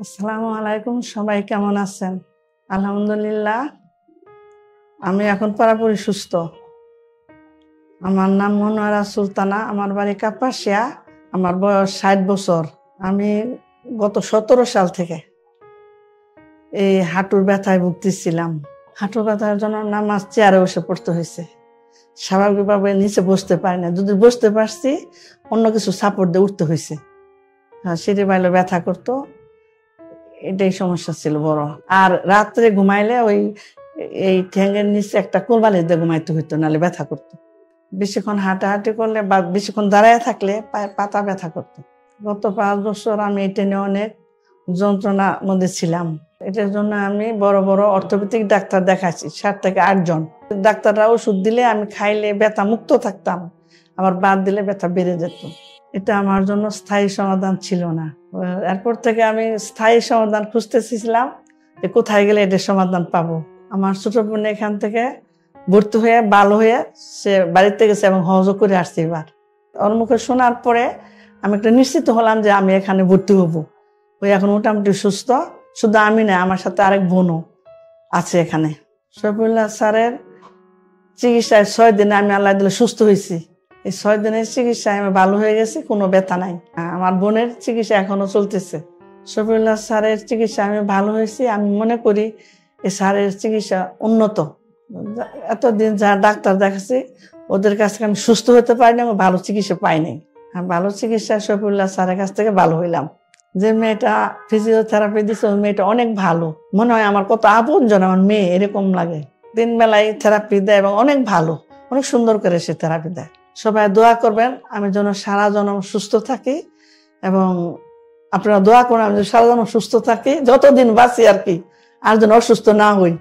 আসসালামু আলাইকুম, সবাই কেমন আছেন? আলহামদুলিল্লাহ, আমি এখন পুরোপুরি সুস্থ। আমার নাম মনোয়ারা সুলতানা, আমার বাড়ি কাপাসিয়া, আমার বয়স 60 বছর। আমি গত 17 সাল থেকে এই হাঁটুর ব্যথায় ভুগতেছিলাম। হাঁটুর ব্যথার জন্য নামাজ চেয়ারে বসে পড়তে হয়েছে। স্বাভাবিকভাবে নিচে বসতে পারি না, যদি বসতে পারছি অন্য কিছু সাপোর্ট দিয়ে উঠতে হয়েছে। সিঁড়ি বাইলে ব্যথা করতো, এটাই সমস্যা ছিল বড়। আর রাত্রে ঘুমাইলে এই ঠ্যাঙ্গের নিচে একটা কোলবালিশ দিয়ে ঘুমাইতে হইতো, নাহলে ব্যথা করতো। বেশিক্ষণ হাঁটাহাঁটি করলে বা বেশিক্ষণ দাঁড়ায় থাকলে পায়ের পাতা ব্যথা করতো। গত 5 বছর আমি এটা নিয়ে অনেক যন্ত্রণার মধ্যে ছিলাম। এটার জন্য আমি বড় বড় অর্থোপেডিক ডাক্তার দেখাইছি, 7 থেকে 8 জন। ডাক্তাররা ওষুধ দিলে আমি খাইলে ব্যথা মুক্ত থাকতাম, আবার বাদ দিলে ব্যথা বেড়ে যেত। এটা আমার জন্য স্থায়ী সমাধান ছিল না। এরপর থেকে আমি স্থায়ী সমাধান খুঁজতেছিলাম যে কোথায় গেলে এটার সমাধান পাবো। আমার ছোট বোন এখান থেকে ভর্তি হয়ে ভালো হয়ে সে বাড়িতে গেছে এবং হজও করে আসছে। এবার ওর মুখে শোনার পরে আমি একটা নিশ্চিত হলাম যে আমি এখানে ভর্তি হবো। ওই এখন মোটামুটি সুস্থ। শুধু আমি না, আমার সাথে আরেক বোনও আছে এখানে। শফিউল্লাহ স্যারের চিকিৎসায় 6 দিনে আমি আল্লাহ দিলে সুস্থ হয়েছি। এই 6 দিনের চিকিৎসায় আমি ভালো হয়ে গেছি, কোনো ব্যথা নাই। আমার বোনের চিকিৎসা এখনো চলতেছে। শফিউল্লাহ স্যারের চিকিৎসা আমি ভালো হয়েছি। আমি মনে করি এই স্যারের চিকিৎসা উন্নত। এতদিন যা ডাক্তার দেখাচ্ছি ওদের কাছ থেকে আমি সুস্থ হতে পারিনি, আমি ভালো চিকিৎসা পাইনি। ভালো চিকিৎসা শফিউল্লাহ স্যারের কাছ থেকে ভালো হইলাম। যে মেয়েটা ফিজিওথেরাপি দিচ্ছে ওই মেয়েটা অনেক ভালো। মনে হয় আমার কত আপনজন, আমার মেয়ে এরকম লাগে। 3 বেলায় থেরাপি দেয় এবং অনেক ভালো, অনেক সুন্দর করে সে থেরাপি দেয়। সবাই দোয়া করবেন আমি যেন সারা জনম সুস্থ থাকি, এবং আপনারা দোয়া করেন আমি যেন সারা জনম সুস্থ থাকি, যতদিন বাঁচি আর কি, আর যেন অসুস্থ না হই।